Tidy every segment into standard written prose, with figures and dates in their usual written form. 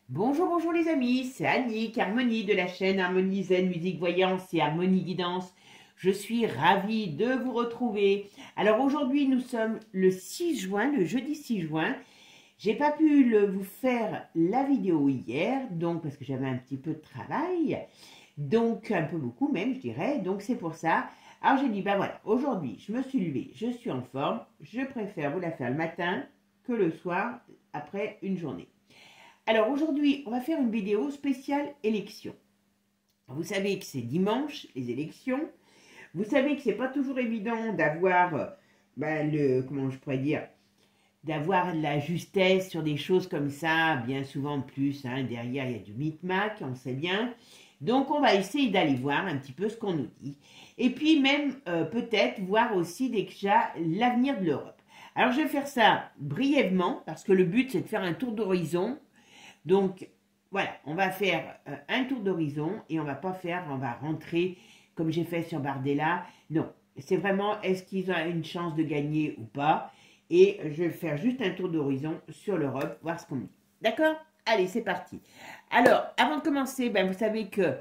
Bonjour, bonjour les amis, c'est Annick, Harmonie de la chaîne Harmonie Zen, Musique Voyance et Harmonie Guidance. Je suis ravie de vous retrouver. Alors aujourd'hui nous sommes le 6 juin, le jeudi 6 juin. J'ai pas pu vous faire la vidéo hier, donc parce que j'avais un petit peu de travail, donc un peu beaucoup même je dirais, donc c'est pour ça. Alors j'ai dit, ben voilà, aujourd'hui je me suis levée, je suis en forme, je préfère vous la faire le matin que le soir après une journée. Alors aujourd'hui, on va faire une vidéo spéciale élection. Vous savez que c'est dimanche, les élections. Vous savez que c'est pas toujours évident d'avoir, comment je pourrais dire, d'avoir la justesse sur des choses comme ça, bien souvent plus, hein, derrière il y a du micmac, on sait bien. Donc on va essayer d'aller voir un petit peu ce qu'on nous dit. Et puis même peut-être voir aussi déjà l'avenir de l'Europe. Alors je vais faire ça brièvement, parce que le but c'est de faire un tour d'horizon. Donc, voilà, on va faire un tour d'horizon et on va rentrer comme j'ai fait sur Bardella. Non, c'est vraiment, est-ce qu'ils ont une chance de gagner ou pas? Et je vais faire juste un tour d'horizon sur l'Europe, voir ce qu'on me dit. D'accord? Allez, c'est parti. Alors, avant de commencer, vous savez que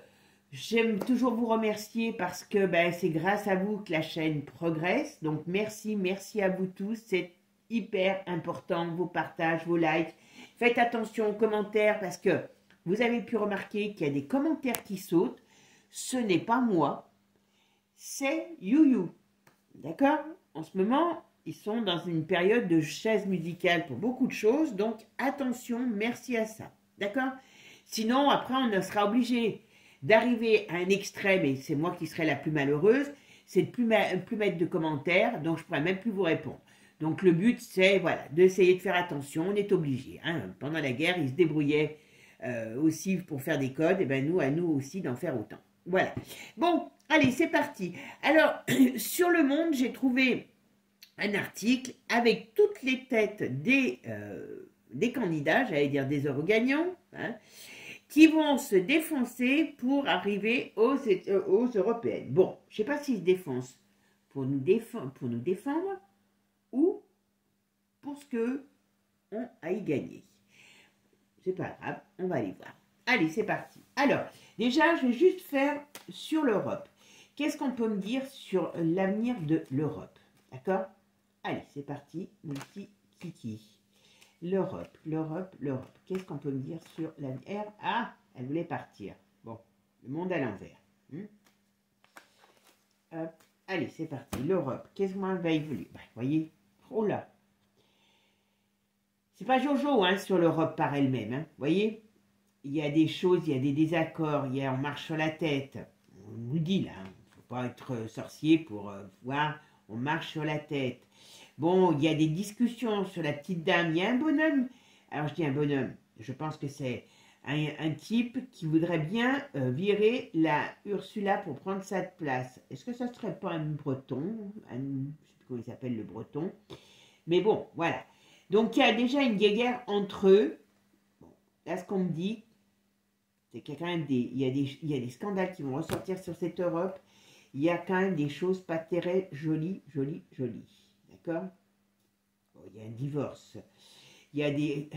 j'aime toujours vous remercier parce que c'est grâce à vous que la chaîne progresse. Donc, merci, merci à vous tous. C'est hyper important, vos partages, vos likes. Faites attention aux commentaires parce que vous avez pu remarquer qu'il y a des commentaires qui sautent. Ce n'est pas moi, c'est YouYou. D'accord? En ce moment, ils sont dans une période de chaise musicale pour beaucoup de choses. Donc, attention, merci à ça. D'accord? Sinon, après, on sera obligé d'arriver à un extrême, et c'est moi qui serai la plus malheureuse, c'est de plus mettre de commentaires, donc je ne pourrai même plus vous répondre. Donc le but, c'est voilà, d'essayer de faire attention, on est obligé. Hein. Pendant la guerre, ils se débrouillaient aussi pour faire des codes, et nous, à nous aussi d'en faire autant. Voilà. Bon, allez, c'est parti. Alors, sur Le Monde, j'ai trouvé un article avec toutes les têtes des candidats, j'allais dire des eurogannants, hein, qui vont se défoncer pour arriver aux européennes. Bon, je ne sais pas s'ils se défoncent pour nous défendre ou pour ce qu'on a y gagné. C'est pas grave, on va aller voir. Allez, c'est parti. Alors, déjà, je vais juste faire sur l'Europe. Qu'est-ce qu'on peut me dire sur l'avenir de l'Europe? D'accord? Allez, c'est parti, mon petit kiki. L'Europe, l'Europe, l'Europe. Qu'est-ce qu'on peut me dire sur l'avenir? Ah, elle voulait partir. Bon, le monde à l'envers. Allez, c'est parti. L'Europe, qu'est-ce qu'on va évoluer? Vous voyez? Oh là! C'est pas Jojo hein, sur l'Europe par elle-même. Hein. Vous voyez? Il y a des choses, il y a des désaccords, on marche sur la tête. On nous dit là, il ne faut pas être sorcier pour voir, on marche sur la tête. Bon, il y a des discussions sur la petite dame. Il y a un bonhomme. Alors je dis un bonhomme, je pense que c'est un type qui voudrait bien virer la Ursula pour prendre sa place. Est-ce que ça ne serait pas un breton? Je ne sais plus comment il s'appelle le breton. Mais bon, voilà. Donc il y a déjà une guéguerre entre eux. Bon, là ce qu'on me dit, c'est qu'il y a quand même il y a des scandales qui vont ressortir sur cette Europe. Il y a quand même des choses pas très jolies. D'accord? Bon, il y a un divorce. Il y a des...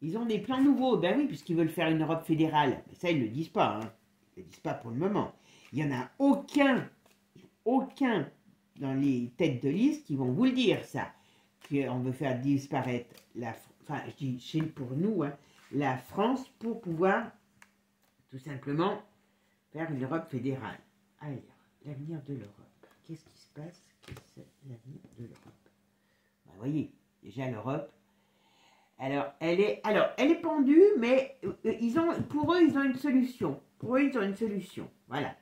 Ils ont des plans nouveaux. Ben oui, puisqu'ils veulent faire une Europe fédérale. Mais ça, ils ne le disent pas. Hein. Ils ne le disent pas pour le moment. Il n'y en a aucun dans les têtes de liste qui vont vous le dire, ça. Qu'on veut faire disparaître je dis pour nous, hein, la France pour pouvoir tout simplement faire une Europe fédérale. Alors, l'avenir de l'Europe. Qu'est-ce qui se passe? Qu'est-ce que c'est l'avenir de l'Europe? Vous voyez, déjà l'Europe. Alors, elle est pendue, mais pour eux, ils ont une solution. Voilà.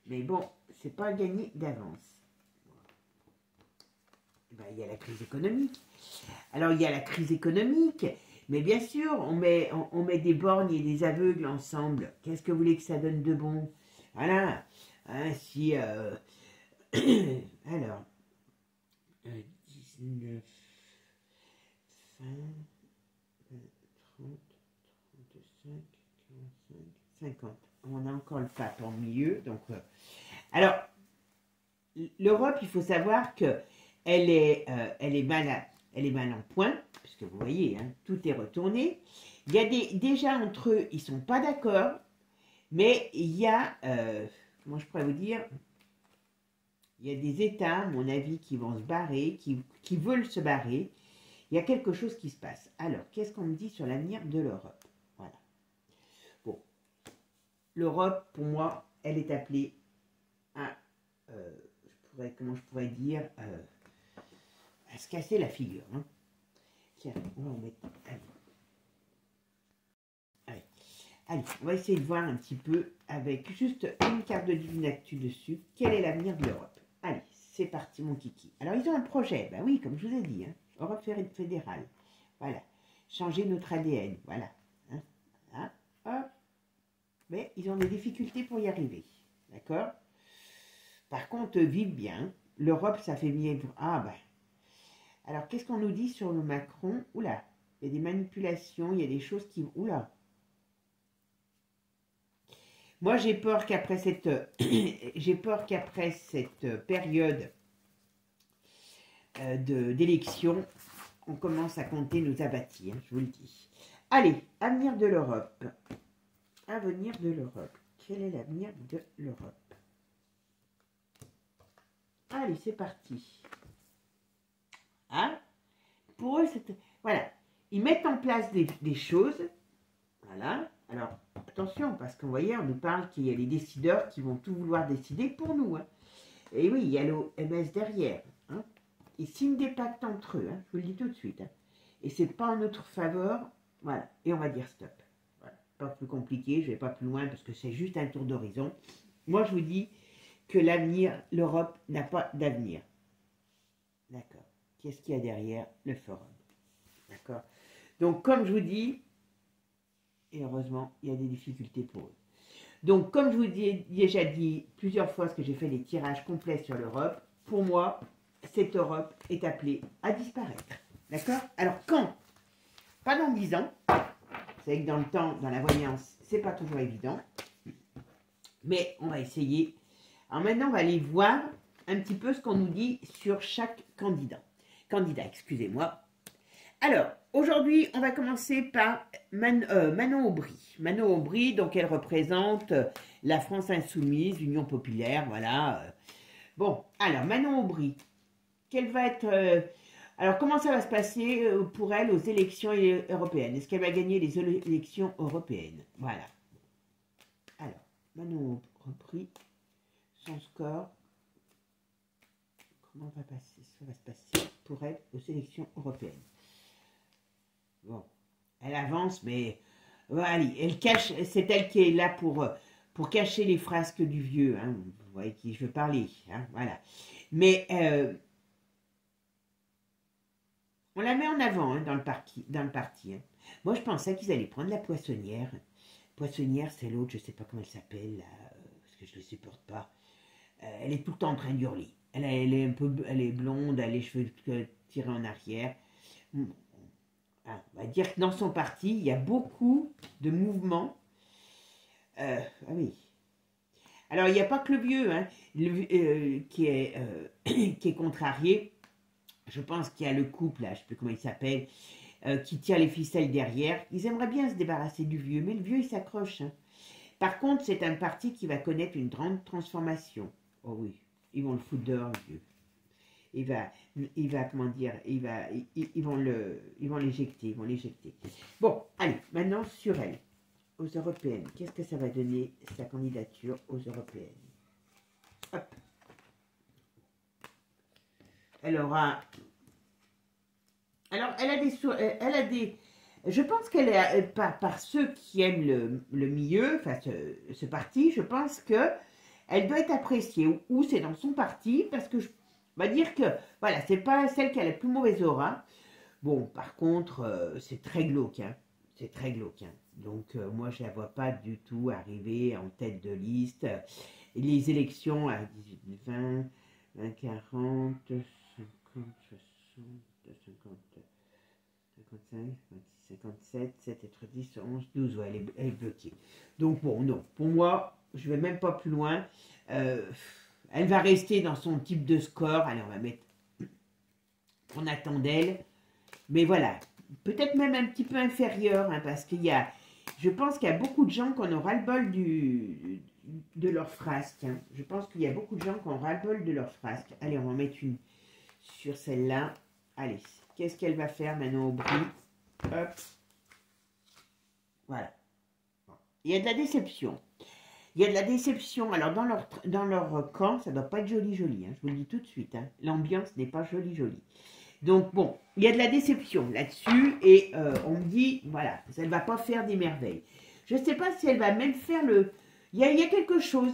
Mais bon, c'est pas gagné d'avance. Il y a la crise économique. Alors, il y a la crise économique, mais bien sûr, on met des borgnes et des aveugles ensemble. Qu'est-ce que vous voulez que ça donne de bon? Voilà. Hein, si... alors... 19... 20... 30... 35... 45... 50. On a encore le pape en milieu, donc... Alors, l'Europe, il faut savoir que elle est mal en point, parce que vous voyez, hein, tout est retourné. Il y a déjà entre eux, ils ne sont pas d'accord, mais il y a, comment je pourrais vous dire, il y a des États, à mon avis, qui vont se barrer, qui veulent se barrer. Il y a quelque chose qui se passe. Alors, qu'est-ce qu'on me dit sur l'avenir de l'Europe? Voilà. Bon, l'Europe, pour moi, elle est appelée à, comment je pourrais dire, à se casser la figure. Hein. Tiens, on va en mettre. Allez, on va essayer de voir un petit peu avec juste une carte de Divine Actu dessus. Quel est l'avenir de l'Europe? Allez, c'est parti mon kiki. Alors, ils ont un projet. Ben oui, comme je vous ai dit, hein, Europe fédérale. Voilà. Changer notre ADN. Voilà. Hein, hein, hop. Mais ils ont des difficultés pour y arriver. D'accord? Par contre, vivent bien. L'Europe, ça fait bien. Ah, ben. Alors, qu'est-ce qu'on nous dit sur le Macron? Oula, il y a des manipulations, il y a des choses qui... Oula. Moi, j'ai peur qu'après cette, période d'élection, on commence à compter nos abattis, hein, je vous le dis. Allez, avenir de l'Europe. Avenir de l'Europe. Quel est l'avenir de l'Europe? Allez, c'est parti. Hein? Pour eux, c'est... Voilà. Ils mettent en place des choses. Voilà. Alors, attention, parce qu'on voyait, on nous parle qu'il y a les décideurs qui vont tout vouloir décider pour nous. Hein. Et oui, il y a l'OMS derrière. Hein. Ils signent des pactes entre eux, hein, je vous le dis tout de suite. Hein. Et c'est pas en notre faveur. Voilà. Et on va dire stop. Voilà. Pas plus compliqué, je vais pas plus loin parce que c'est juste un tour d'horizon. Moi, je vous dis que l'avenir, l'Europe n'a pas d'avenir. D'accord. Qu'est-ce qu'il y a derrière? Le forum. D'accord. Donc, comme je vous dis, et heureusement, il y a des difficultés pour eux. Donc, comme je vous ai déjà dit plusieurs fois, parce que j'ai fait des tirages complets sur l'Europe, pour moi, cette Europe est appelée à disparaître. D'accord? Alors, quand? Pas dans 10 ans. Vous savez que dans le temps, dans la voyance, c'est pas toujours évident. Mais on va essayer. Alors maintenant, on va aller voir un petit peu ce qu'on nous dit sur chaque candidat. Excusez-moi. Alors, aujourd'hui, on va commencer par Manon Aubry. Manon Aubry, donc elle représente la France Insoumise, l'Union Populaire, voilà. Bon, alors, Manon Aubry, quelle va être... alors, comment ça va se passer pour elle aux élections européennes? Est-ce qu'elle va gagner les élections européennes? Voilà. Alors, Manon Aubry, son score, comment ça va se passer pour elle aux élections européennes? Bon, elle avance, mais allez, elle cache, c'est elle qui est là pour cacher les frasques du vieux, hein, vous voyez qui je veux parler, hein, voilà. Mais on la met en avant hein, dans le parti. Hein. Moi, je pensais qu'ils allaient prendre la Poissonnière. Poissonnière, c'est l'autre, je ne sais pas comment elle s'appelle, parce que je ne le supporte pas. Elle est tout le temps en train d'hurler. Elle est blonde, elle a les cheveux tirés en arrière. On va dire que dans son parti, il y a beaucoup de mouvements. Ah oui. Alors, il n'y a pas que le vieux hein, qui est contrarié. Je pense qu'il y a le couple, là, je ne sais plus comment il s'appelle, qui tire les ficelles derrière. Ils aimeraient bien se débarrasser du vieux, mais le vieux, il s'accroche. Hein. Par contre, c'est un parti qui va connaître une grande transformation. Oh oui, ils vont le foutre dehors, le vieux. Il va, comment dire, ils vont l'éjecter, Bon, allez, maintenant sur elle, aux européennes. Qu'est-ce que ça va donner, sa candidature aux européennes? Hop. Elle aura... Alors, elle a des... Je pense qu'elle est, par ceux qui aiment le milieu, enfin ce parti, je pense qu'elle doit être appréciée. Ou c'est dans son parti, parce que on va dire que, voilà, c'est pas celle qui a la plus mauvaise aura. Bon, par contre, c'est très glauque, hein. C'est très glauque, hein. Donc, moi, je la vois pas du tout arriver en tête de liste. Les élections à 18, 20, 20, 40, 50, 60, 50, 55, 56, 57, 7, 10, 11, 12, ouais, elle est bloquée. Donc, bon, non, pour moi, je vais même pas plus loin. Elle va rester dans son type de score. Allez, on va mettre... On attend d'elle. Mais voilà, peut-être même un petit peu inférieur, hein, parce qu'il y a, je pense qu'il y a beaucoup de gens qui en ont ras-le-bol de leur frasque. Hein. Je pense qu'il y a beaucoup de gens qui ont ras-le-bol de leur frasque. Allez, on va en mettre une sur celle-là. Allez, qu'est-ce qu'elle va faire maintenant au bruit? Hop. Voilà. Il y a de la déception. Il y a de la déception. Alors, dans leur camp, ça ne doit pas être joli, joli. Hein, je vous le dis tout de suite. Hein. L'ambiance n'est pas jolie, jolie. Donc, bon, il y a de la déception là-dessus. Et on me dit, voilà, elle ne va pas faire des merveilles. Je ne sais pas si elle va même faire le... Il y a quelque chose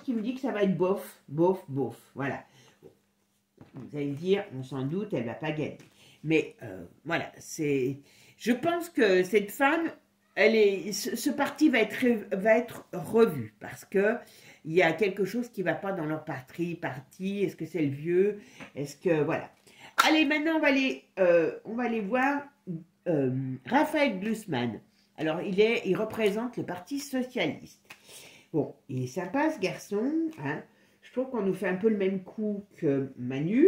qui me dit que ça va être bof, bof, bof. Voilà. Vous allez me dire, on s'en doute, elle ne va pas gagner. Mais voilà, c'est... Je pense que cette femme... ce parti va être revu parce que il y a quelque chose qui ne va pas dans leur parti. Est-ce que c'est le vieux? Est-ce que voilà. Allez, maintenant on va aller voir Raphaël Glucksmann. Alors il représente le Parti socialiste. Bon, il est sympa ce garçon. Hein. Je trouve qu'on nous fait un peu le même coup que Manu.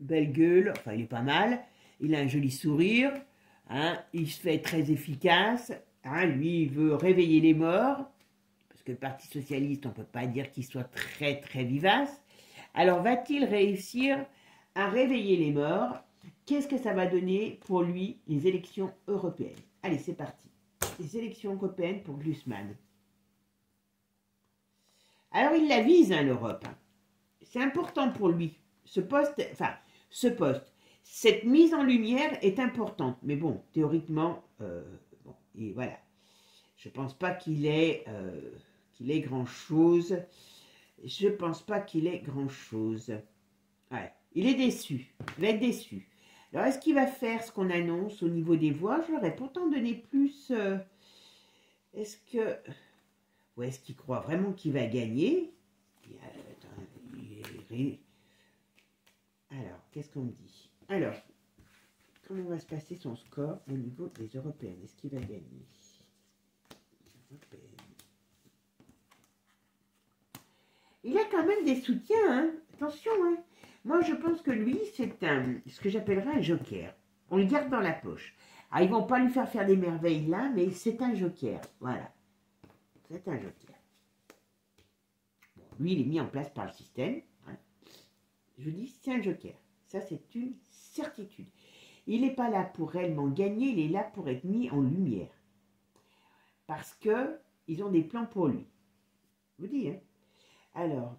Belle gueule, enfin il est pas mal. Il a un joli sourire. Hein, il se fait très efficace. Hein, lui, il veut réveiller les morts. Parce que le Parti socialiste, on ne peut pas dire qu'il soit très, très vivace. Alors, va-t-il réussir à réveiller les morts? Qu'est-ce que ça va donner pour lui, les élections européennes? Allez, c'est parti. Les élections européennes pour Glucksmann. Alors, il la vise, hein, l'Europe. C'est important pour lui. Ce poste. Cette mise en lumière est importante, mais bon, théoriquement, bon, et voilà. Je ne pense pas qu'il ait grand-chose. Je pense pas qu'il ait grand-chose. Ouais, il est déçu. Il va être déçu. Alors, est-ce qu'il va faire ce qu'on annonce au niveau des voix? Je leur ai pourtant donné plus. Est-ce qu'il croit vraiment qu'il va gagner? Alors, qu'est-ce qu'on me dit? Alors, comment va se passer son score au niveau des européennes? Est-ce qu'il va gagner? Il a quand même des soutiens, hein. Attention, hein. Moi, je pense que lui, c'est ce que j'appellerais un joker. On le garde dans la poche. Alors, ils ne vont pas lui faire des merveilles là, mais c'est un joker. Voilà. C'est un joker. Bon, lui, il est mis en place par le système. Hein. Je vous dis, c'est un joker. Ça, c'est une certitude. Il n'est pas là pour réellement gagner, il est là pour être mis en lumière. Parce que ils ont des plans pour lui. Je vous dis, hein. Alors,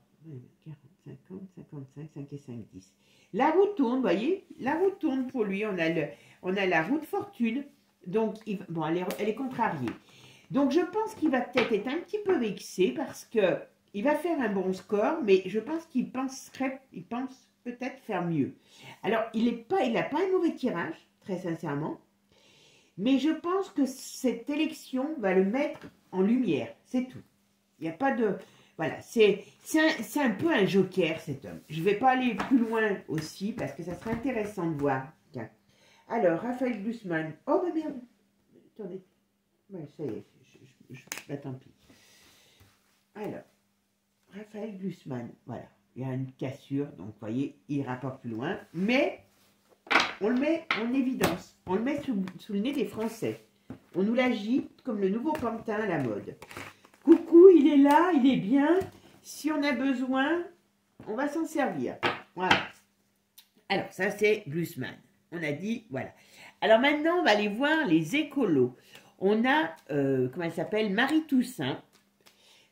40, 50, 55, 5 et 5, 10. La roue tourne, vous voyez? La roue tourne pour lui. On a la roue de fortune. Donc, bon, elle est contrariée. Donc, je pense qu'il va peut-être être un petit peu vexé parce que il va faire un bon score, mais je pense qu'il pense peut-être faire mieux. Alors, il n'a pas un mauvais tirage, très sincèrement, mais je pense que cette élection va le mettre en lumière, c'est tout. Il n'y a pas de... Voilà, c'est un peu un joker, cet homme. Je ne vais pas aller plus loin aussi, parce que ça serait intéressant de voir. Tiens. Alors, Raphaël Glucksmann. Oh, bah merde. Attendez. Ouais, ça y est, bah, tant pis. Alors, Raphaël Glucksmann, voilà. Il y a une cassure, donc vous voyez, il n'ira pas plus loin. Mais, on le met en évidence. On le met sous le nez des Français. On nous l'agite comme le nouveau pantin à la mode. Coucou, il est là, il est bien. Si on a besoin, on va s'en servir. Voilà. Alors, ça, c'est Glucksmann. On a dit, voilà. Alors, maintenant, on va aller voir les écolos. On a, comment elle s'appelle? Marie Toussaint.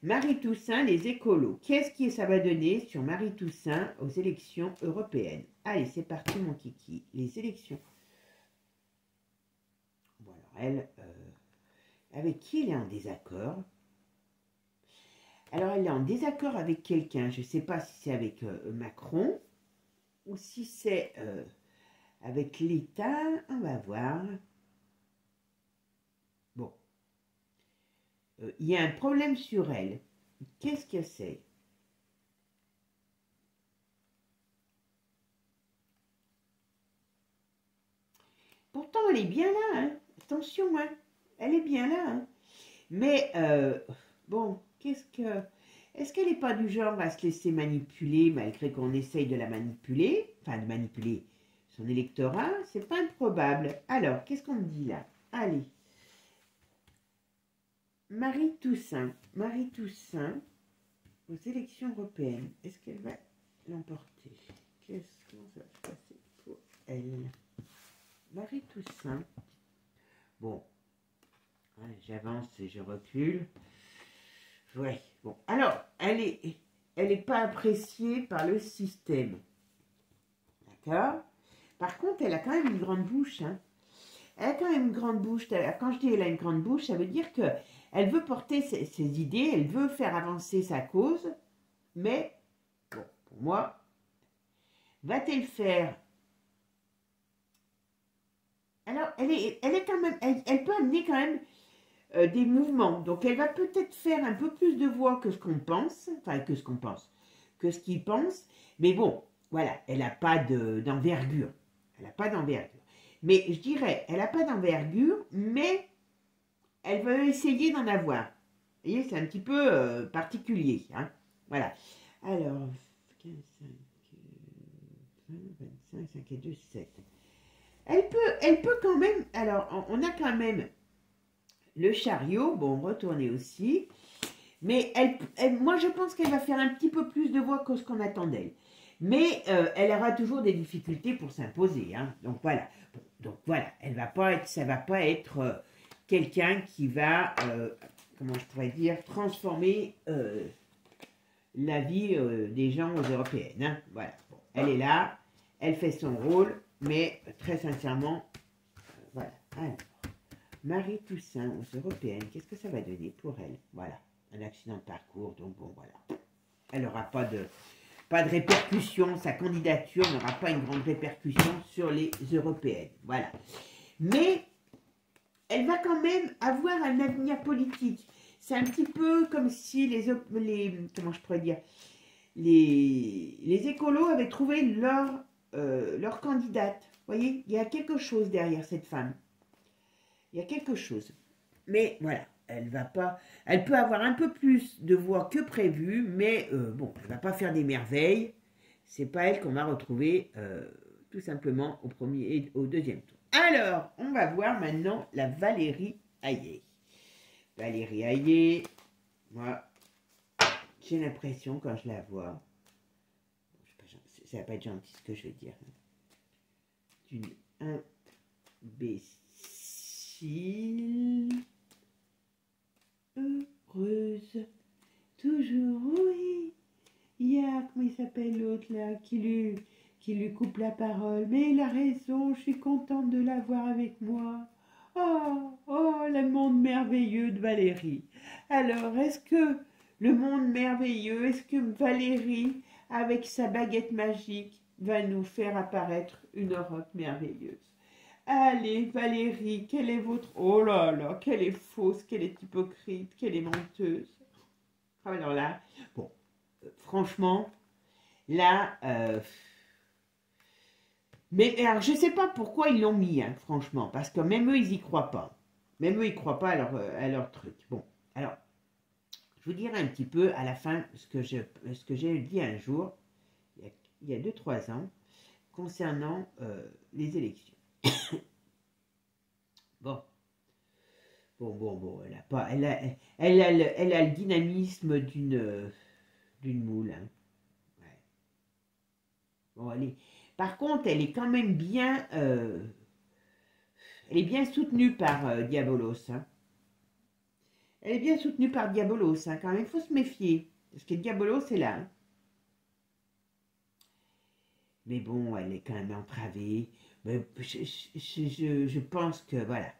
Marie Toussaint, les écolos. Qu'est-ce que ça va donner sur Marie Toussaint aux élections européennes? Allez, c'est parti, mon kiki. Les élections. Bon, alors, elle, avec qui elle est en désaccord? Alors, elle est en désaccord avec quelqu'un. Je ne sais pas si c'est avec Macron ou si c'est avec l'État. On va voir. Bon. Il y a un problème sur elle. Qu'est-ce que c'est? Pourtant, elle est bien là. Hein. Attention, hein. Elle est bien là. Hein. Mais, bon, est-ce qu'elle n'est pas du genre à se laisser manipuler malgré qu'on essaye de la manipuler? Enfin, de manipuler, son électorat, c'est pas improbable. Alors, qu'est-ce qu'on me dit là? Allez. Marie Toussaint aux élections européennes. Est-ce qu'elle va l'emporter? Qu'est-ce qu'on va se passer pour elle? Marie Toussaint. Bon. Ouais, j'avance et je recule. Ouais. Bon. Alors, elle est pas appréciée par le système. D'accord? Par contre, elle a quand même une grande bouche. Hein. Elle a quand même une grande bouche. Quand je dis elle a une grande bouche, ça veut dire que elle veut porter ses idées, elle veut faire avancer sa cause, mais, bon, pour moi, va-t-elle faire? Alors, elle est quand même, elle peut amener quand même des mouvements. Donc, elle va peut-être faire un peu plus de voix que ce qu'on pense, enfin, que ce qu'ils pensent. Mais bon, voilà, elle n'a pas d'envergure. Elle n'a pas d'envergure. Mais je dirais, elle n'a pas d'envergure, mais elle veut essayer d'en avoir. Vous voyez, c'est un petit peu particulier. Hein. Voilà. Alors, 15, 5, 20, 25, 5 et 2, 7. Elle peut quand même... Alors, on a quand même le chariot. Bon, retourner aussi. Mais moi, je pense qu'elle va faire un petit peu plus de voix que ce qu'on attend d'elle. Mais elle aura toujours des difficultés pour s'imposer. Hein. Donc, voilà. Bon, donc, voilà. Ça va pas être quelqu'un qui va... comment je pourrais dire, transformer la vie des gens aux européennes. Hein. Voilà. Bon, elle est là, elle fait son rôle, mais très sincèrement, voilà. Alors, Marie Toussaint aux européennes, qu'est-ce que ça va donner pour elle? Voilà, un accident de parcours, donc bon, voilà. Elle n'aura pas de répercussion, sa candidature n'aura pas une grande répercussion sur les européennes. Voilà. Mais elle va quand même avoir un avenir politique. C'est un petit peu comme si comment je pourrais dire, les écolos avaient trouvé leur candidate. Vous voyez, il y a quelque chose derrière cette femme. Il y a quelque chose. Mais voilà, elle peut avoir un peu plus de voix que prévu, mais bon, elle ne va pas faire des merveilles. C'est pas elle qu'on va retrouver tout simplement au premier et au deuxième tour. Alors, on va voir maintenant la Valérie Hayé. Valérie Hayé, moi, j'ai l'impression quand je la vois, ça va pas être gentil ce que je vais dire, d'une imbécile heureuse, toujours, oui. Il y a, comment il s'appelle l'autre là, qui lui coupe la parole. Mais il a raison, je suis contente de l'avoir avec moi. Oh, oh, le monde merveilleux de Valérie. Alors, est-ce que le monde merveilleux, est-ce que Valérie, avec sa baguette magique, va nous faire apparaître une Europe merveilleuse? Allez, Valérie, quelle est votre... Oh là là, quelle est fausse, quelle est hypocrite, quelle est menteuse. Alors là, bon, franchement, là... Mais alors, je ne sais pas pourquoi ils l'ont mis, hein, franchement, parce que même eux, ils n'y croient pas. Même eux, ils ne croient pas à leur truc. Bon, alors, je vous dirai un petit peu à la fin ce que j'ai dit un jour, il y a 2-3 ans, concernant les élections. Bon, elle a pas, elle a le dynamisme d'une moule. Hein. Ouais. Bon, allez. Par contre, elle est quand même bien, elle est bien soutenue par Diabolos. Hein. Elle est bien soutenue par Diabolos. Hein. Quand même, il faut se méfier, parce que Diabolos est là. Hein. Mais bon, elle est quand même entravée. Mais je pense que voilà.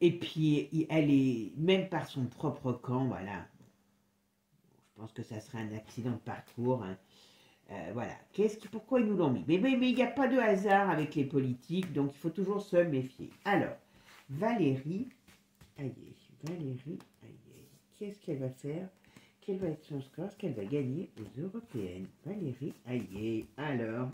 Et puis, elle est, même par son propre camp, voilà. Je pense que ça serait un accident de parcours. Hein. Voilà. Pourquoi ils nous l'ont mis? Mais il n'y a pas de hasard avec les politiques, donc il faut toujours se méfier. Alors, Valérie Hayé. Qu'est-ce qu'elle va faire? Quel va être son score? Est-ce qu'elle va gagner aux européennes? Valérie Hayé. Alors...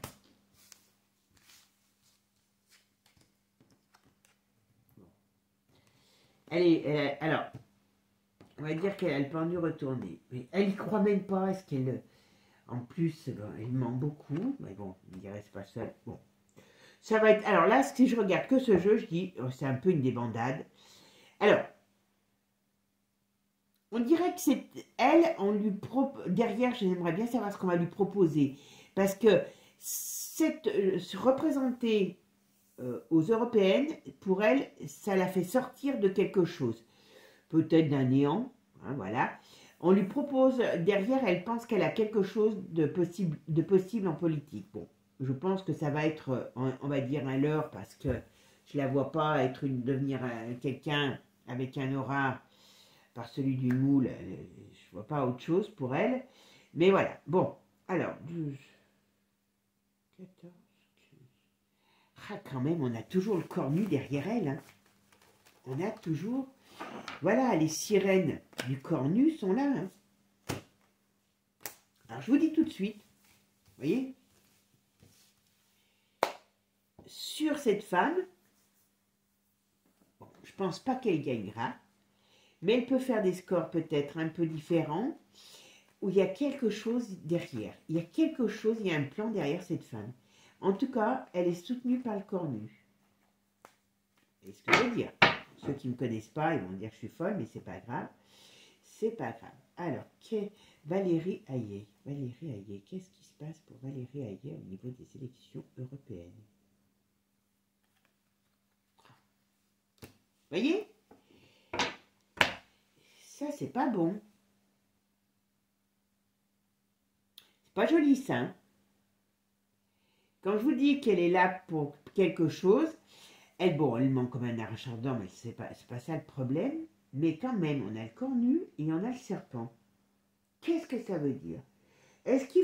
alors, on va dire qu'elle a le pendu retourné. Mais elle y croit même pas. Est-ce qu'elle... En plus, elle ment beaucoup. Mais bon, il dirait c'est pas seul. Bon. Ça va être... Alors là, si je regarde que ce jeu, je dis, oh, c'est un peu une débandade. Alors, on dirait que c'est elle, on lui derrière, j'aimerais bien savoir ce qu'on va lui proposer. Parce que se représenter aux européennes, pour elle, ça la fait sortir de quelque chose. Peut-être d'un néant, hein, voilà. On lui propose, derrière, elle pense qu'elle a quelque chose de possible en politique. Bon, je pense que ça va être, on va dire, un leurre, parce que je la vois pas devenir quelqu'un avec un aura par celui du moule. Je vois pas autre chose pour elle. Mais voilà, bon, alors, 12, 14, 15. Ah, quand même, on a toujours le corps nu derrière elle. Hein. On a toujours... Voilà, les sirènes du corps nu sont là. Hein. Alors, je vous dis tout de suite, vous voyez, sur cette femme, bon, je pense pas qu'elle gagnera, mais elle peut faire des scores peut-être un peu différents, où il y a quelque chose derrière. Il y a quelque chose, il y a un plan derrière cette femme. En tout cas, elle est soutenue par le corps nu. C'est ce que je veux dire. Ceux qui ne me connaissent pas, ils vont dire que je suis folle, mais c'est pas grave. C'est pas grave. Alors, Valérie Hayet. Valérie Hayet, qu'est-ce qui se passe pour Valérie Hayet au niveau des élections européennes? Vous voyez? Ça, c'est pas bon. C'est pas joli, ça. Hein. Quand je vous dis qu'elle est là pour quelque chose, elle manque comme un arracheur mais c'est pas ça le problème. Mais quand même, on a le corps nu et on a le serpent. Qu'est-ce que ça veut dire? Est-ce qu'il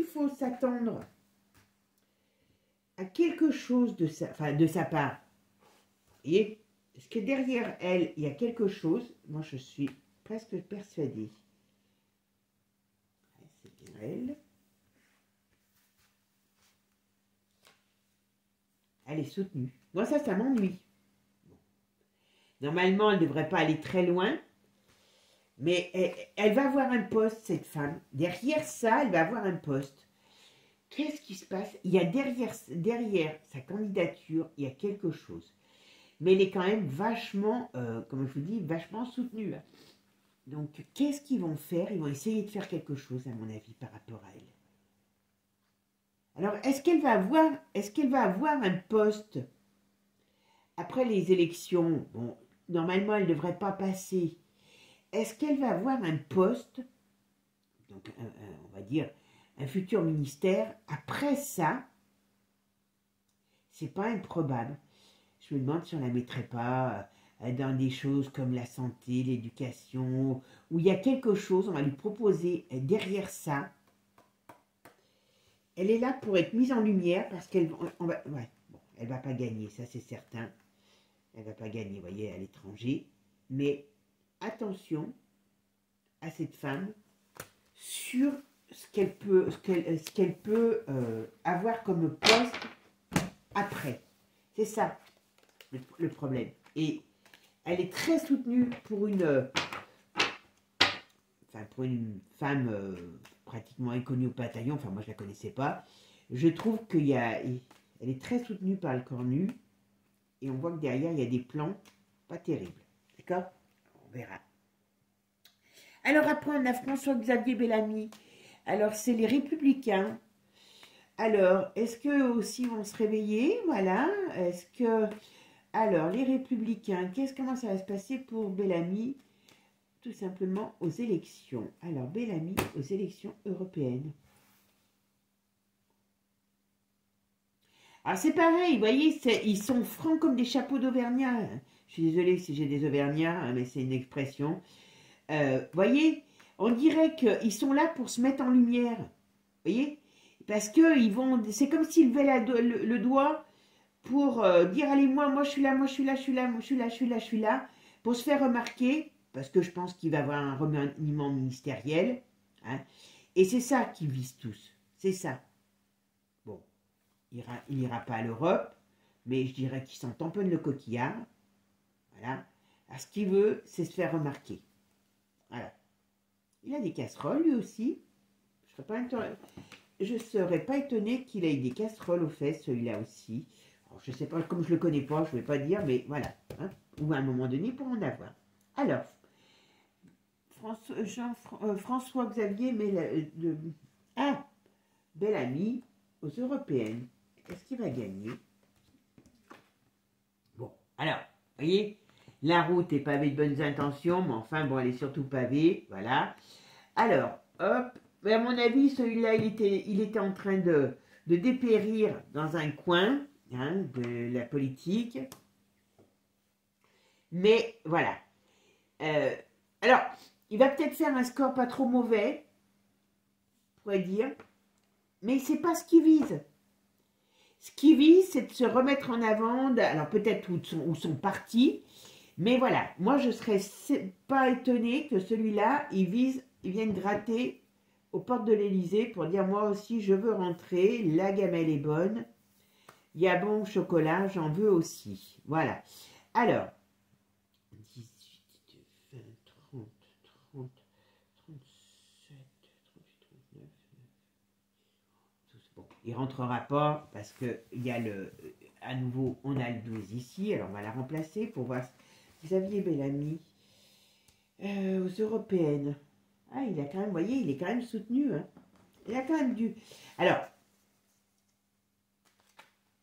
faut s'attendre à quelque chose de sa part? Vous voyez? Est-ce que derrière elle, il y a quelque chose? Moi, je suis presque persuadée. C'est bien elle. Elle est soutenue. Moi, ça m'ennuie. Normalement, elle ne devrait pas aller très loin. Mais elle va avoir un poste, cette femme. Derrière ça, elle va avoir un poste. Qu'est-ce qui se passe? Il y a derrière sa candidature, il y a quelque chose. Mais elle est quand même vachement, comme je vous dis, vachement soutenue. Donc, qu'est-ce qu'ils vont faire? Ils vont essayer de faire quelque chose, à mon avis, par rapport à elle. Alors, est-ce qu'elle va avoir un poste après les élections? Bon, normalement, elle ne devrait pas passer. Est-ce qu'elle va avoir un poste, donc on va dire un futur ministère, après ça? C'est pas improbable. Je me demande si on ne la mettrait pas dans des choses comme la santé, l'éducation, où il y a quelque chose, on va lui proposer derrière ça. Elle est là pour être mise en lumière parce qu'elle elle va pas gagner, ça c'est certain. Elle va pas gagner, vous voyez, à l'étranger. Mais attention à cette femme sur ce qu'elle peut avoir comme poste après. C'est ça le problème. Et elle est très soutenue pour une femme pratiquement inconnue au bataillon. Enfin, moi, je la connaissais pas. Je trouve elle est très soutenue par le corps nu. Et on voit que derrière, il y a des plans pas terribles. D'accord? On verra. Alors après, on a François-Xavier Bellamy. Alors, c'est les Républicains. Alors, est-ce qu'eux aussi vont se réveiller? Voilà. Est-ce que... Alors, les Républicains, comment ça va se passer pour Bellamy? Tout simplement aux élections. Alors, Bellamy aux élections européennes. Alors, c'est pareil, vous voyez, ils sont francs comme des chapeaux d'Auvergnat. Je suis désolée si j'ai des Auvergnats, hein, mais c'est une expression. Vous voyez, on dirait qu'ils sont là pour se mettre en lumière. Vous voyez? Parce que c'est comme s'ils levaient le doigt pour dire, allez, moi je suis là, moi je suis là, je suis là, moi je suis là, je suis là, je suis là, pour se faire remarquer, parce que je pense qu'il va y avoir un remaniement ministériel. Hein, et c'est ça qu'ils visent tous. C'est ça. Bon, il n'ira pas à l'Europe, mais je dirais qu'il s'en tamponne le coquillard. Voilà. Alors, ce qu'il veut, c'est se faire remarquer. Voilà. Il a des casseroles, lui aussi. Je ne serais pas je ne serais pas étonnée qu'il ait des casseroles aux fesses, celui-là aussi. Alors, je ne sais pas, comme je ne le connais pas, je ne vais pas dire, mais voilà. Hein, ou à un moment donné, pour en avoir. Alors, François-Xavier, Bellamy aux européennes. Est-ce qu'il va gagner? Bon, alors, vous voyez, la route est pavée de bonnes intentions, mais enfin, bon, elle est surtout pavée, voilà. Alors, hop, mais à mon avis, celui-là, il était en train de dépérir dans un coin hein, de la politique. Mais voilà. Alors, il va peut-être faire un score pas trop mauvais, on pourrait dire, mais c'est pas ce qu'il vise. Ce qu'il vise, c'est de se remettre en avant, alors peut-être où sont partis, mais voilà, moi je serais pas étonnée que celui-là, il vienne gratter aux portes de l'Élysée pour dire moi aussi je veux rentrer, la gamelle est bonne, il y a bon chocolat, j'en veux aussi. Voilà. Alors, 18, 20, 30, 30, 37, 38, 39. Bon, il ne rentrera pas parce que il y a à nouveau, on a le 12 ici, alors on va la remplacer pour voir Xavier Bellamy aux européennes. Ah, il a quand même, vous voyez, il est quand même soutenu. Hein. Il a quand même dû. Alors,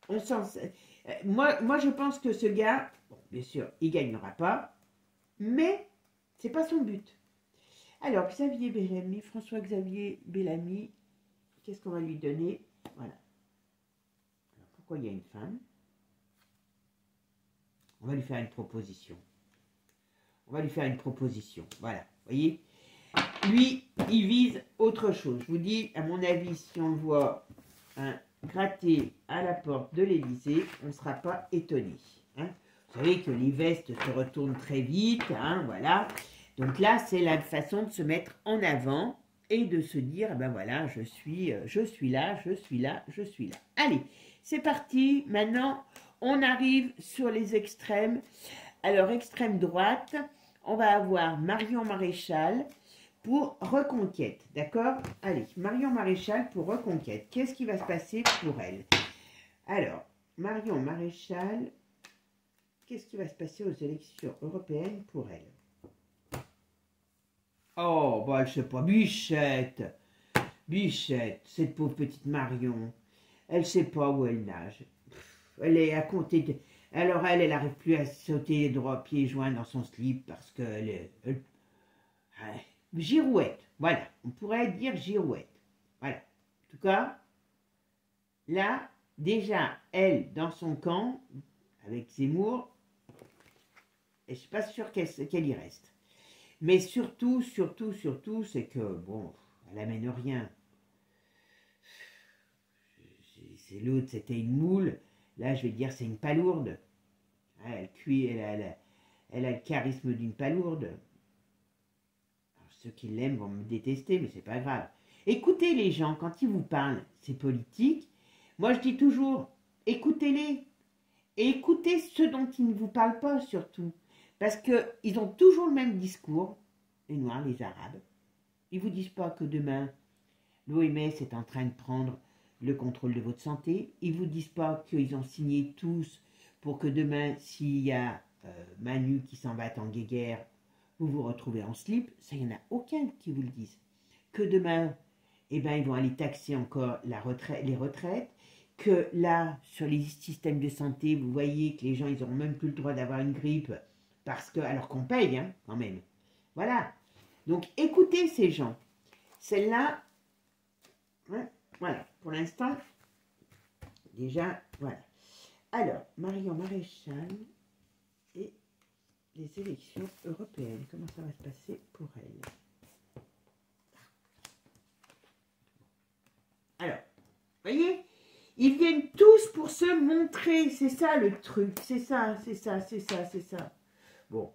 on sent. Moi, je pense que ce gars, bon, bien sûr, il ne gagnera pas, mais c'est pas son but. Alors, Xavier Bellamy, François-Xavier Bellamy, qu'est-ce qu'on va lui donner? Voilà. Alors, pourquoi il y a une femme? On va lui faire une proposition. On va lui faire une proposition. Voilà, vous voyez? Lui, il vise autre chose. Je vous dis, à mon avis, si on le voit gratter à la porte de l'Élysée, on ne sera pas étonné. Hein. Vous savez que les vestes se retournent très vite, hein, voilà. Donc là, c'est la façon de se mettre en avant et de se dire, ben voilà, je suis là, je suis là, je suis là. Allez, c'est parti. Maintenant, on arrive sur les extrêmes. Alors, extrême droite, on va avoir Marion Maréchal pour Reconquête, d'accord? Allez, Marion Maréchal pour Reconquête. Qu'est-ce qui va se passer pour elle? Alors, Marion Maréchal, qu'est-ce qui va se passer aux élections européennes pour elle? Oh, bah, je sais pas, Bichette, cette pauvre petite Marion, elle sait pas où elle nage. Elle est à compter de... Alors elle n'arrive plus à sauter droit pieds joints dans son slip parce qu'elle girouette, voilà, on pourrait dire girouette. Voilà. En tout cas, là, déjà, elle, dans son camp, avec Zemmour, je ne suis pas sûre qu'elle y reste. Mais surtout, c'est que, bon, elle amène rien. C'est l'autre, c'était une moule. Là, je vais dire, c'est une palourde. Elle cuit, elle a le charisme d'une palourde. Alors, ceux qui l'aiment vont me détester, mais c'est pas grave. Écoutez les gens, quand ils vous parlent, c'est politique. Moi, je dis toujours, écoutez-les. Et écoutez ceux dont ils ne vous parlent pas, surtout. Parce qu'ils ont toujours le même discours, les Noirs, les Arabes. Ils ne vous disent pas que demain, l'OMS est en train de prendre le contrôle de votre santé. Ils ne vous disent pas qu'ils ont signé tous pour que demain, s'il y a Manu qui s'en va en guéguerre, vous vous retrouvez en slip. Ça, il n'y en a aucun qui vous le dise. Que demain, eh ben, ils vont aller taxer encore les retraites. Que là, sur les systèmes de santé, vous voyez que les gens, ils n'auront même plus le droit d'avoir une grippe, parce que, alors qu'on paye, hein, quand même. Voilà. Donc, écoutez ces gens. Celle-là, hein, voilà, pour l'instant, déjà, voilà. Alors, Marion Maréchal et les élections européennes. Comment ça va se passer pour elle? Alors, vous voyez, ils viennent tous pour se montrer. C'est ça le truc. C'est ça. Bon,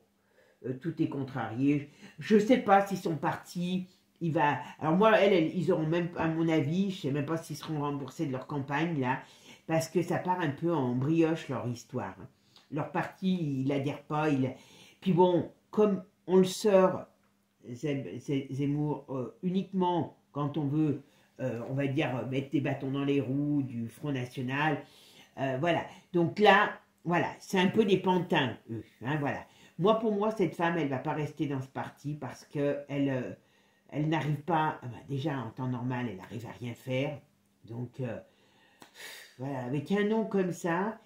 tout est contrarié. Je ne sais pas s'ils sont partis. Alors moi, ils auront même, à mon avis, je ne sais même pas s'ils seront remboursés de leur campagne, là, parce que ça part un peu en brioche, leur histoire. Leur parti, il n'adhère pas. Puis bon, comme on le sort, Zemmour, uniquement quand on veut on va dire, mettre des bâtons dans les roues du Front National. Voilà. Donc là, voilà, c'est un peu des pantins, eux. Hein, voilà. Moi, pour moi, cette femme, elle ne va pas rester dans ce parti parce qu'elle elle n'arrive pas, déjà en temps normal, elle n'arrive à rien faire. Donc, voilà, avec un nom comme ça,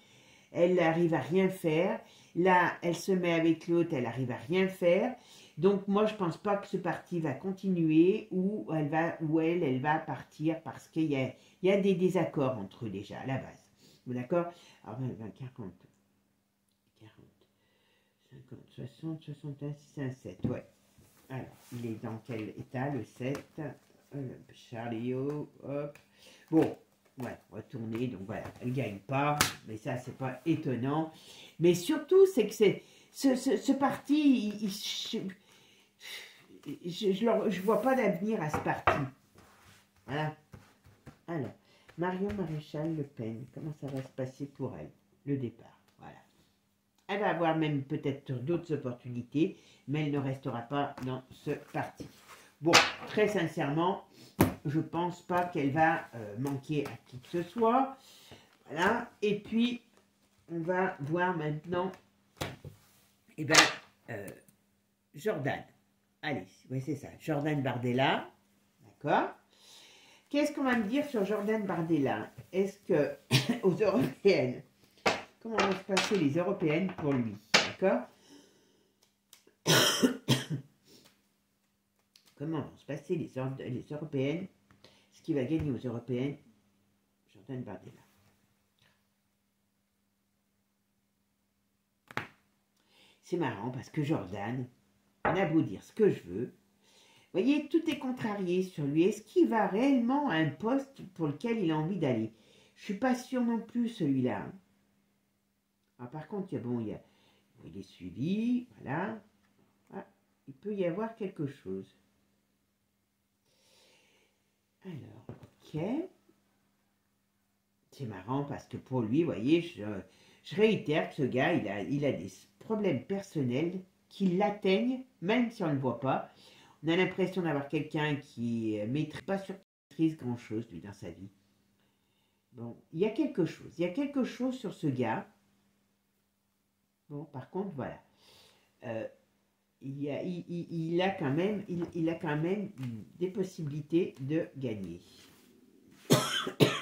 elle n'arrive à rien faire. Là, elle se met avec l'autre, elle n'arrive à rien faire. Donc, moi, je ne pense pas que ce parti va continuer ou elle va partir parce qu'il y a des désaccords entre eux déjà, à la base. D'accord? Alors, 20, 40, 50, 60, 61, 67, ouais. Alors, il est dans quel état, le 7? Charlie, hop. Bon, ouais, retourner, donc voilà, elle ne gagne pas, mais ça, c'est pas étonnant. Mais surtout, c'est que ce parti, je vois pas d'avenir à ce parti. Voilà. Alors, Marion Maréchal Le Pen, comment ça va se passer pour elle, le départ? Voilà. Elle va avoir même peut-être d'autres opportunités, mais elle ne restera pas dans ce parti. Bon, très sincèrement, je ne pense pas qu'elle va manquer à qui que ce soit. Voilà. Et puis, on va voir maintenant, eh ben, Jordan. Allez, oui, c'est ça. Jordan Bardella. D'accord. Qu'est-ce qu'on va me dire sur Jordan Bardella? Est-ce que, aux européennes, comment vont se passer les européennes pour lui? D'accord. Comment vont se passer les européennes? Ce qui va gagner aux européennes? Jordan Bardella. C'est marrant parce que Jordan, on a beau dire ce que je veux, vous voyez, tout est contrarié sur lui. Est-ce qu'il va réellement à un poste pour lequel il a envie d'aller? Je ne suis pas sûre non plus, celui-là. Ah, par contre, il est suivi, voilà. Ah, il peut y avoir quelque chose. Alors, ok. C'est marrant parce que pour lui, vous voyez, je réitère que ce gars, il a des problèmes personnels qui l'atteignent, même si on ne le voit pas. On a l'impression d'avoir quelqu'un qui ne maîtrise grand-chose, lui, dans sa vie. Bon, il y a quelque chose sur ce gars. Bon, par contre, voilà. Il a quand même des possibilités de gagner.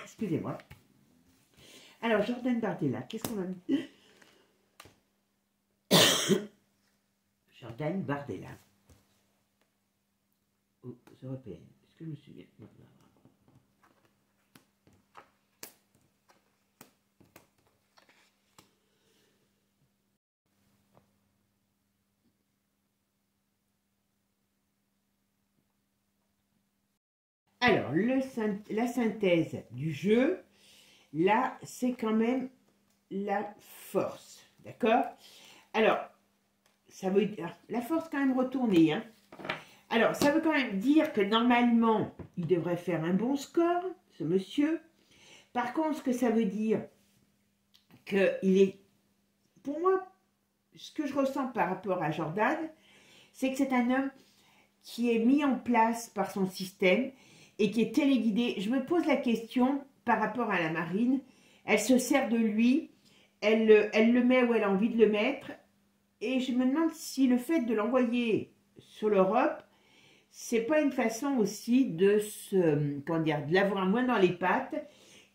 Excusez-moi. Alors, Jordan Bardella, qu'est-ce qu'on va me dire? Jordan Bardella. Aux européennes. Est-ce que je me souviens? Non. Alors, la synthèse du jeu, là, c'est quand même la force. D'accord? Alors, ça veut dire la force quand même retournée. Hein? Alors, ça veut quand même dire que normalement, il devrait faire un bon score, ce monsieur. Par contre, ce que ça veut dire, qu'il est, pour moi, ce que je ressens par rapport à Jordan, c'est que c'est un homme qui est mis en place par son système et qui est téléguidé. Je me pose la question par rapport à la marine. Elle se sert de lui, elle le met où elle a envie de le mettre. Et je me demande si le fait de l'envoyer sur l'Europe, c'est pas une façon aussi de de l'avoir moins dans les pattes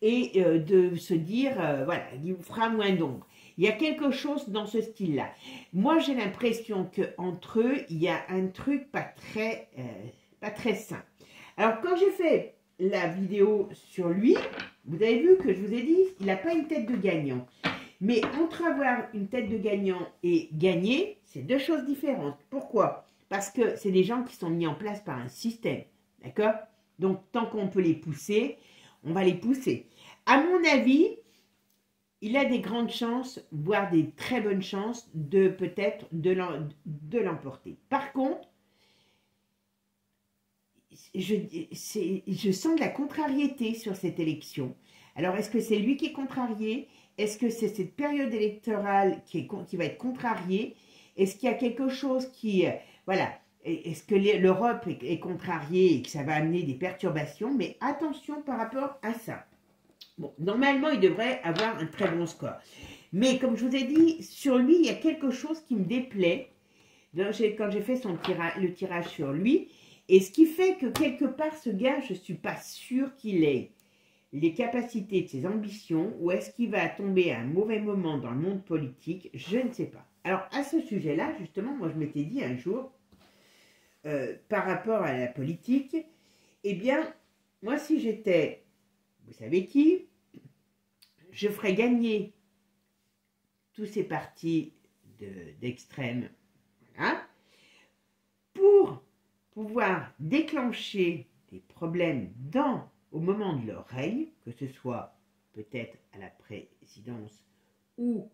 et de se dire, voilà, il vous fera moins d'ombre. Il y a quelque chose dans ce style-là. Moi, j'ai l'impression qu'entre eux, il y a un truc pas très sain. Alors, quand j'ai fait la vidéo sur lui, vous avez vu que je vous ai dit, il n'a pas une tête de gagnant. Mais entre avoir une tête de gagnant et gagner, c'est deux choses différentes. Pourquoi? Parce que c'est des gens qui sont mis en place par un système. D'accord? Donc, tant qu'on peut les pousser, on va les pousser. À mon avis, il a des grandes chances, voire des très bonnes chances, de peut-être de l'emporter. Par contre, je sens de la contrariété sur cette élection. Alors, est-ce que c'est lui qui est contrarié? Est-ce que c'est cette période électorale qui va être contrariée? Est-ce qu'il y a quelque chose qui... voilà, est-ce que l'Europe est contrariée et que ça va amener des perturbations? Mais attention par rapport à ça. Bon, normalement, il devrait avoir un très bon score. Mais comme je vous ai dit, sur lui, il y a quelque chose qui me déplaît quand j'ai fait le tirage sur lui. Et ce qui fait que quelque part, ce gars, je ne suis pas sûre qu'il ait les capacités de ses ambitions, ou est-ce qu'il va tomber à un mauvais moment dans le monde politique? Je ne sais pas. Alors, à ce sujet-là, justement, moi, je m'étais dit un jour, par rapport à la politique, eh bien, moi, si j'étais, vous savez qui, je ferais gagner tous ces partis d'extrême, voilà, pour pouvoir déclencher des problèmes au moment de leur règne, que ce soit peut-être à la présidence ou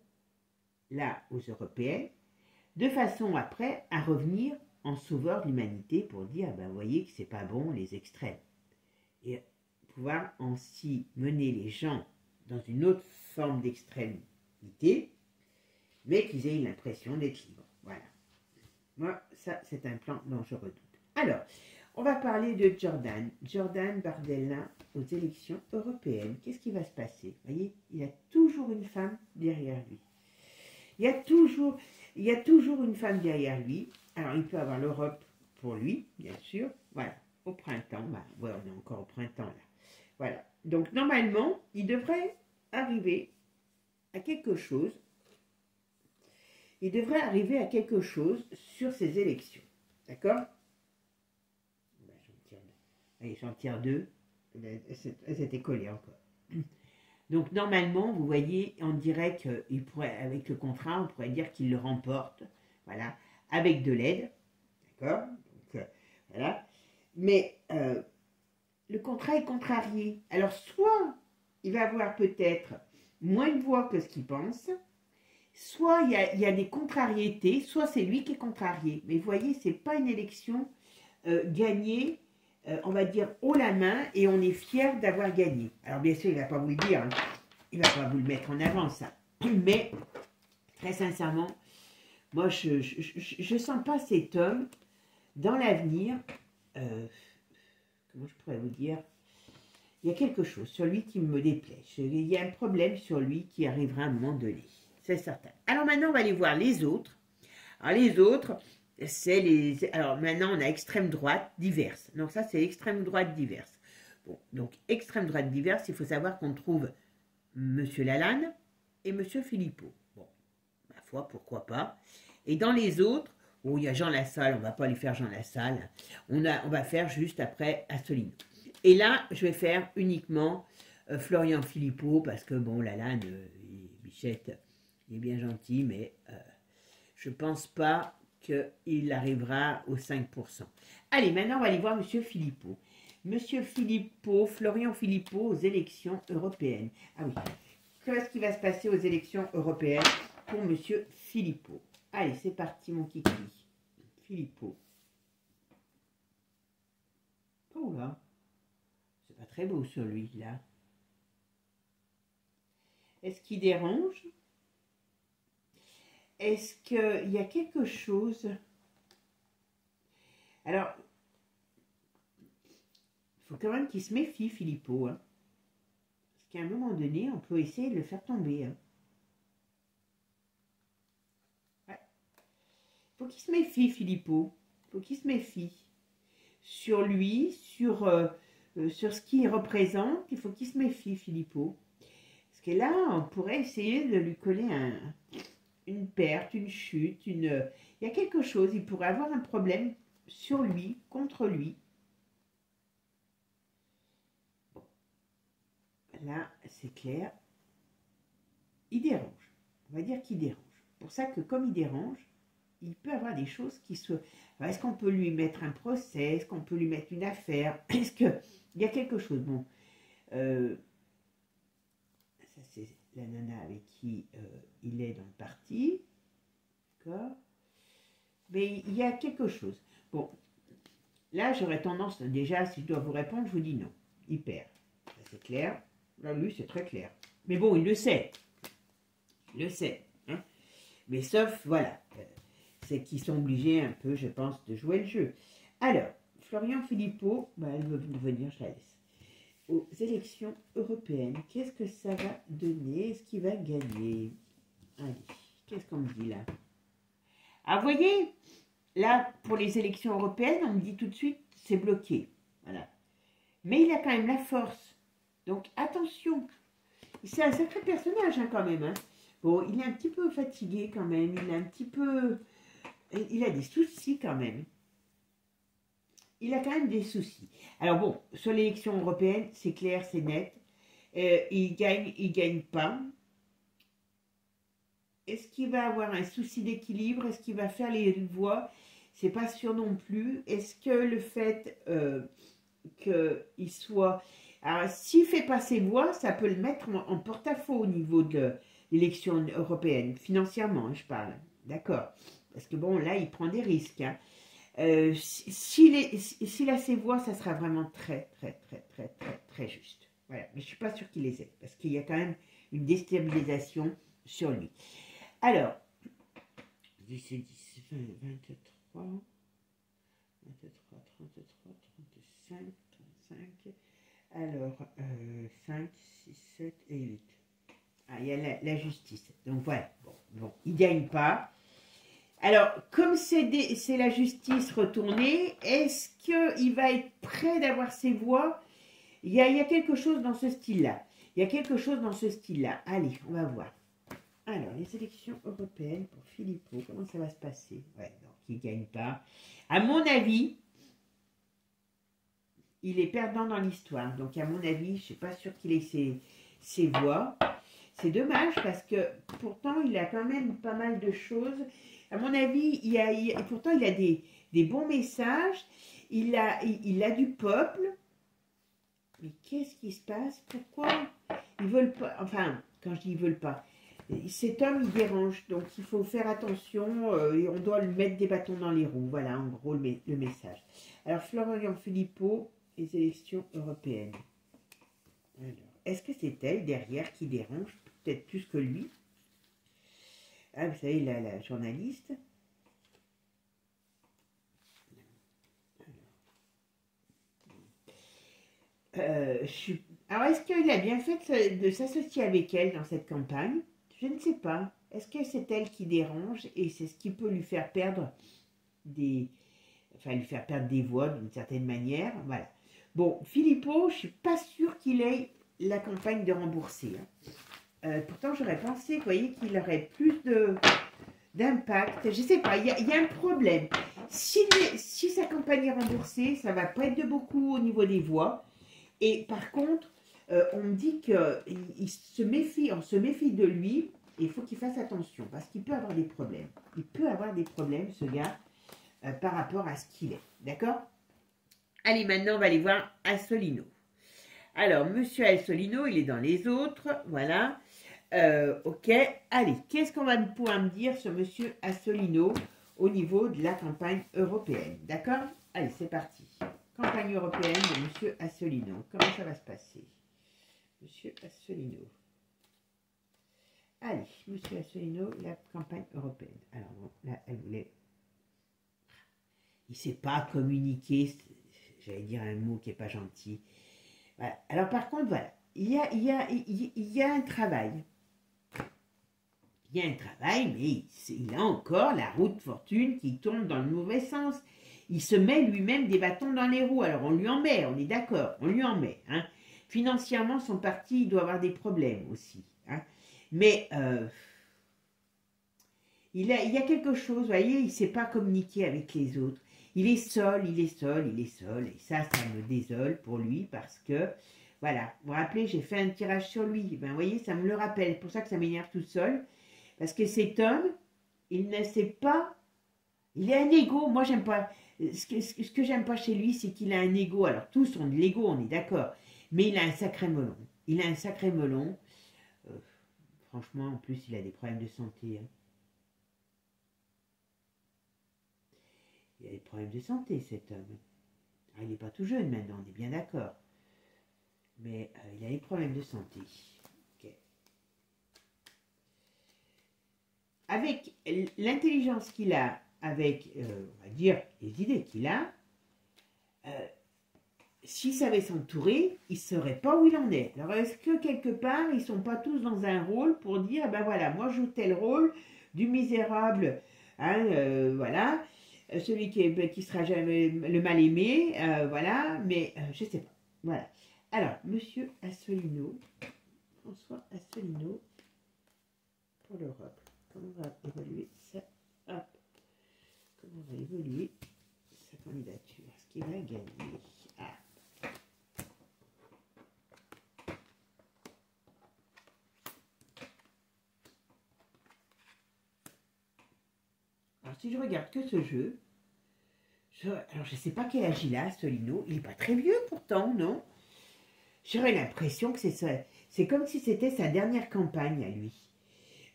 là aux européennes, de façon après à revenir en sauveur de l'humanité pour dire, ben, vous voyez que c'est pas bon les extrêmes. Et pouvoir ainsi mener les gens dans une autre forme d'extrémité, mais qu'ils aient l'impression d'être libres. Voilà. Moi, ça, c'est un plan dont je redoute. Alors, on va parler de Jordan Bardella aux élections européennes. Qu'est-ce qui va se passer? Vous voyez, il y a toujours une femme derrière lui. Il y a toujours une femme derrière lui. Alors, il peut avoir l'Europe pour lui, bien sûr. Voilà, au printemps. Bah, ouais, on est encore au printemps, là. Voilà. Donc, normalement, il devrait arriver à quelque chose. Il devrait arriver à quelque chose sur ces élections. D'accord? Allez, j'en tire deux. Elles étaient collées encore. Donc, normalement, vous voyez, on dirait qu'il pourrait, avec le contrat, on pourrait dire qu'il le remporte. Voilà. Avec de l'aide. D'accord? Donc, voilà. Mais le contrat est contrarié. Alors, soit il va avoir peut-être moins de voix que ce qu'il pense, soit il y a des contrariétés, soit c'est lui qui est contrarié. Mais vous voyez, ce n'est pas une élection gagnée, on va dire, haut la main, et on est fier d'avoir gagné. Alors bien sûr, il ne va pas vous le dire, hein. Il ne va pas vous le mettre en avant, ça. Mais, très sincèrement, moi, je ne sens pas cet homme dans l'avenir, comment je pourrais vous dire, il y a quelque chose sur lui qui me déplaît. Il y a un problème sur lui qui arrivera à un moment donné. C'est certain. Alors maintenant, on va aller voir les autres. Alors les autres, c'est les... Alors maintenant, on a extrême droite diverse. Donc ça, c'est extrême droite diverse. Bon, donc extrême droite diverse, il faut savoir qu'on trouve M. Lalanne et M. Philippot. Bon, ma foi, pourquoi pas. Et dans les autres, oh, il y a Jean Lassalle, on ne va pas lui faire Jean Lassalle. On va faire juste après Asselineau. Et là, je vais faire uniquement Florian Philippot, parce que bon, Lalanne, Bichette... Il est bien gentil, mais je ne pense pas qu'il arrivera aux 5%. Allez, maintenant, on va aller voir M. Philippot. M. Philippot, Florian Philippot, aux élections européennes. Ah oui, qu'est-ce qui va se passer aux élections européennes pour M. Philippot? Allez, c'est parti, mon kiki. Philippot. Oh là, c'est pas très beau sur lui, là. Est-ce qu'il dérange? Est-ce qu'il y a quelque chose? Alors, il faut quand même qu'il se méfie, Philippot. Hein. Parce qu'à un moment donné, on peut essayer de le faire tomber. Hein. Ouais. Il faut qu'il se méfie, Philippot. Il faut qu'il se méfie. Sur lui, sur ce qu'il représente, il faut qu'il se méfie, Philippot. Parce que là, on pourrait essayer de lui coller une perte, une chute, il y a quelque chose, il pourrait avoir un problème sur lui, contre lui. Bon. Là, c'est clair. Il dérange. On va dire qu'il dérange. Pour ça que comme il dérange, il peut avoir des choses qui se... Est-ce qu'on peut lui mettre un procès? Est-ce qu'on peut lui mettre une affaire? Est-ce qu'il y a quelque chose? Bon. Ça, c'est la nana avec qui il est dans le parti. D'accord. Mais il y a quelque chose. Bon. Là, j'aurais tendance, déjà, si je dois vous répondre, je vous dis non. Il perd. C'est clair. Là, lui, c'est très clair. Mais bon, il le sait. Il le sait. Hein. Mais sauf, voilà. c'est qu'ils sont obligés un peu, je pense, de jouer le jeu. Alors, Florian Philippot, bah, elle veut venir, je la laisse. Aux élections européennes, qu'est-ce que ça va donner? Est-ce qu'il va gagner? Allez, qu'est-ce qu'on me dit là? Ah, vous voyez, là, pour les élections européennes, on me dit tout de suite, c'est bloqué. Voilà. Mais il a quand même la force. Donc, attention. C'est un sacré personnage, hein, quand même. Hein. Bon, il est un petit peu fatigué, quand même. Il est un petit peu... Il a des soucis, quand même. Il a quand même des soucis. Alors, bon, sur l'élection européenne, c'est clair, c'est net. Il gagne pas. Est-ce qu'il va avoir un souci d'équilibre? Est-ce qu'il va faire les voix? C'est pas sûr non plus. Est-ce que le fait qu'il soit... Alors, s'il fait pas ses voix, ça peut le mettre en porte-à-faux au niveau de l'élection européenne, financièrement, je parle. D'accord. Parce que bon, là, il prend des risques. Hein. S'il a ses voix, ça sera vraiment très juste. Voilà. Mais je suis pas sûre qu'il les ait. Parce qu'il y a quand même une déstabilisation sur lui. Alors, 10 et 10, 20, 23, 33, 35, 35. Alors, 5, 6, 7 et 8. Ah, il y a la justice. Donc voilà, bon, il ne gagne pas. Alors, comme c'est la justice retournée, est-ce qu'il va être prêt d'avoir ses voix? Il y a quelque chose dans ce style-là. Allez, on va voir. Alors, les élections européennes pour Philippot, comment ça va se passer? Ouais, donc il ne gagne pas. À mon avis, il est perdant dans l'histoire. Donc, à mon avis, je ne suis pas sûre qu'il ait ses voix. C'est dommage parce que pourtant, il a quand même pas mal de choses. À mon avis, pourtant, il a des bons messages. Il a du peuple. Mais qu'est-ce qui se passe? Pourquoi ils veulent pas? Enfin, quand je dis ils veulent pas, cet homme, il dérange. Donc, il faut faire attention. Et on doit lui mettre des bâtons dans les roues. Voilà, en gros, le message. Alors, Florian Philippot, les élections européennes. Alors, est-ce que c'est elle derrière qui dérange? Peut-être plus que lui. Ah, vous savez, la journaliste. Alors, est-ce qu'il a bien fait de s'associer avec elle dans cette campagne? Je ne sais pas. Est-ce que c'est elle qui dérange et c'est ce qui peut lui faire perdre des voix d'une certaine manière? Voilà. Bon, Philippot, je ne suis pas sûre qu'il ait la campagne de rembourser. Hein. Pourtant, j'aurais pensé, vous voyez, qu'il aurait plus d'impact. Je ne sais pas, il y a un problème. Si sa campagne est remboursée, ça ne va pas être de beaucoup au niveau des voix. Et par contre, on me dit on se méfie de lui. Et il faut qu'il fasse attention parce qu'il peut avoir des problèmes. Il peut avoir des problèmes, ce gars, par rapport à ce qu'il est. D'accord? Allez, maintenant, on va aller voir Assolino. Alors, monsieur Assolino, il est dans les autres. Voilà. Ok. Allez, qu'est-ce qu'on va pouvoir me dire sur monsieur Assolino au niveau de la campagne européenne? D'accord? Allez, c'est parti. Campagne européenne de monsieur Assolino. Comment ça va se passer? Monsieur Assolino. Allez, monsieur Assolino, la campagne européenne. Alors, bon, là, elle voulait... Il ne sait pas communiquer, j'allais dire un mot qui n'est pas gentil. Voilà. Alors, par contre, voilà, il y a un travail. Il y a un travail, mais il a encore la roue de fortune qui tourne dans le mauvais sens. Il se met lui-même des bâtons dans les roues. Alors, on lui en met, on est d'accord, on lui en met. Hein. Financièrement, son parti, il doit avoir des problèmes aussi. Hein. Mais il y a quelque chose, vous voyez, il ne sait pas communiquer avec les autres. Il est seul. Et ça me désole pour lui parce que, voilà, vous vous rappelez, j'ai fait un tirage sur lui. Ben, vous voyez, ça me le rappelle. C'est pour ça que ça m'énerve tout seul. Parce que cet homme, il ne sait pas, il a un ego. Moi, j'aime pas, ce que j'aime pas chez lui, c'est qu'il a un ego. Alors, tous ont de l'ego, on est d'accord. Mais il a un sacré melon. Franchement, en plus, il a des problèmes de santé. Hein. Il a des problèmes de santé, cet homme. Alors, il n'est pas tout jeune maintenant, on est bien d'accord. Mais il a des problèmes de santé. Okay. Avec l'intelligence qu'il a, avec, on va dire, les idées qu'il a, s'il savait s'entourer, il ne saurait pas où il en est. Alors, est-ce que quelque part, ils ne sont pas tous dans un rôle pour dire, ben voilà, moi je joue tel rôle du misérable, hein, voilà, celui qui sera jamais le mal aimé, voilà, mais je ne sais pas. Voilà. Alors, Monsieur Asselineau, François Asselineau, pour l'Europe. Comment on va évaluer ça? Hop. Comment on va évoluer sa candidature? Est-ce qu'il va gagner? Ah. Alors, si je regarde que ce jeu, alors je ne sais pas quel âge il a, Asselineau. Il n'est pas très vieux pourtant, non? J'aurais l'impression que c'est comme si c'était sa dernière campagne à lui.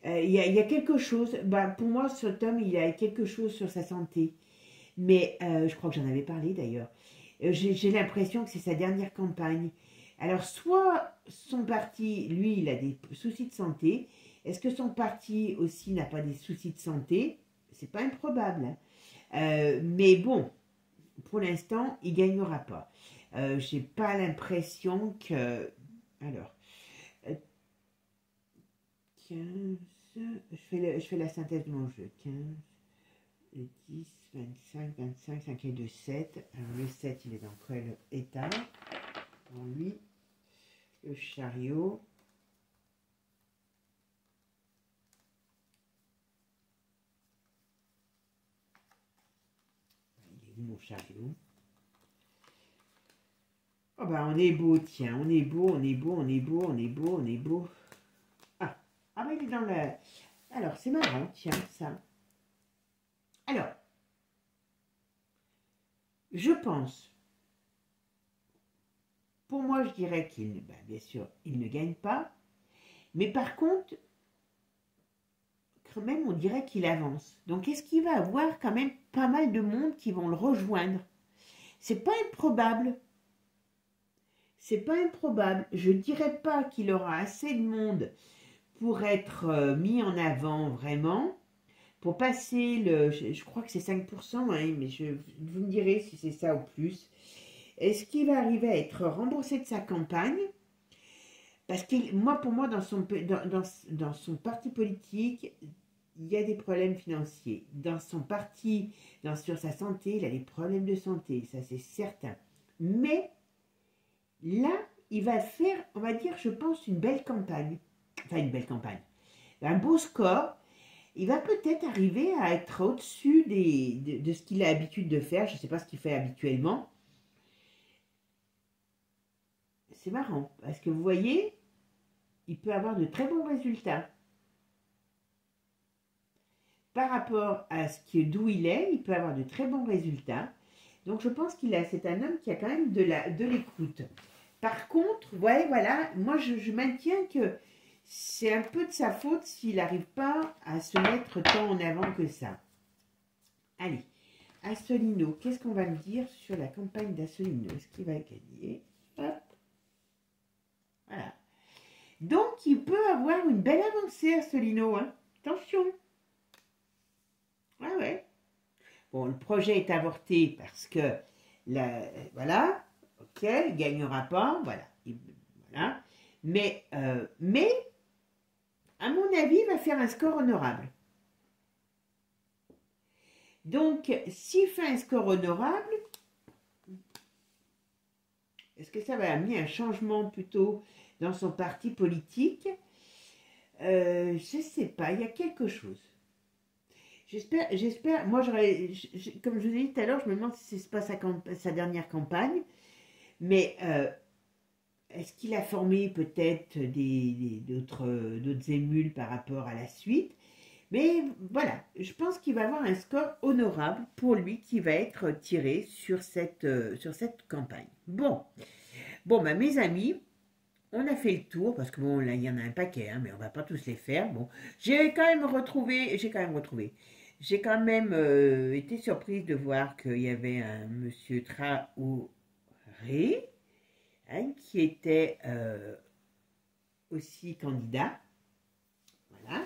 Il y a quelque chose, pour moi, cet homme, il a quelque chose sur sa santé. Mais je crois que j'en avais parlé d'ailleurs. J'ai l'impression que c'est sa dernière campagne. Alors, soit son parti, lui, il a des soucis de santé. Est-ce que son parti aussi n'a pas des soucis de santé? C'est pas improbable. Hein. Mais bon, pour l'instant, il ne gagnera pas. J'ai pas l'impression que... Alors, 15... Je fais la synthèse de mon jeu. 15, 10, 25, 25, 5 et 2, 7. Alors, le 7, il est dans quel état? Pour lui, le chariot. Il est où mon chariot? Oh on est beau, tiens, on est beau, on est beau, on est beau, on est beau, on est beau. Ah il est dans le... Alors, c'est marrant, tiens, ça. Alors, je pense, pour moi, je dirais qu'il, bien sûr, il ne gagne pas. Mais par contre, quand même, on dirait qu'il avance. Donc, est-ce qu'il va avoir quand même pas mal de monde qui vont le rejoindre? C'est pas improbable. C'est pas improbable. Je dirais pas qu'il aura assez de monde pour être mis en avant vraiment, pour passer le... Je crois que c'est 5%, hein, mais vous me direz si c'est ça ou plus. Est-ce qu'il va arriver à être remboursé de sa campagne? Parce que pour moi, dans son parti politique, il y a des problèmes financiers. Dans son parti, sur sa santé, il a des problèmes de santé, ça c'est certain. Mais là, il va faire, on va dire, je pense, une belle campagne. Enfin, une belle campagne. Un beau score. Il va peut-être arriver à être au-dessus de ce qu'il a l'habitude de faire. Je ne sais pas ce qu'il fait habituellement. C'est marrant, parce que vous voyez, il peut avoir de très bons résultats. Par rapport à d'où il est, il peut avoir de très bons résultats. Donc je pense c'est un homme qui a quand même de l'écoute. Par contre, ouais, voilà, moi je maintiens que c'est un peu de sa faute s'il n'arrive pas à se mettre tant en avant que ça. Allez, Asselineau, qu'est-ce qu'on va me dire sur la campagne d'Asselineau? Est-ce qu'il va gagner? Hop. Voilà. Donc, il peut avoir une belle avancée, Asselineau. Hein. Attention. Ah ouais. Bon, le projet est avorté parce que, voilà, ok, il ne gagnera pas, voilà. Voilà. Mais, à mon avis, il va faire un score honorable. Donc, s'il fait un score honorable, est-ce que ça va amener un changement plutôt dans son parti politique? Je ne sais pas, il y a quelque chose. J'espère, moi comme je vous ai dit tout à l'heure, je me demande si ce n'est pas sa dernière campagne, mais est-ce qu'il a formé peut-être d'autres émules par rapport à la suite? Mais voilà, je pense qu'il va avoir un score honorable pour lui qui va être tiré sur cette campagne. Bon, mes amis, on a fait le tour, parce que bon, là, il y en a un paquet, hein, mais on va pas tous les faire. Bon, j'ai quand même été surprise de voir qu'il y avait un monsieur Traoré, hein, qui était aussi candidat. Voilà.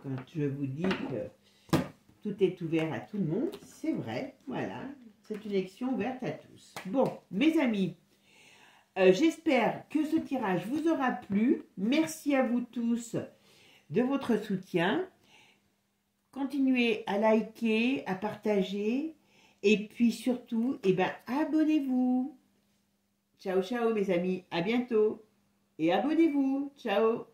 Quand je vous dis que tout est ouvert à tout le monde, c'est vrai, voilà, c'est une élection ouverte à tous. Bon, mes amis, j'espère que ce tirage vous aura plu. Merci à vous tous de votre soutien. Continuez à liker, à partager et puis surtout, abonnez-vous. Ciao, ciao mes amis, à bientôt et abonnez-vous. Ciao.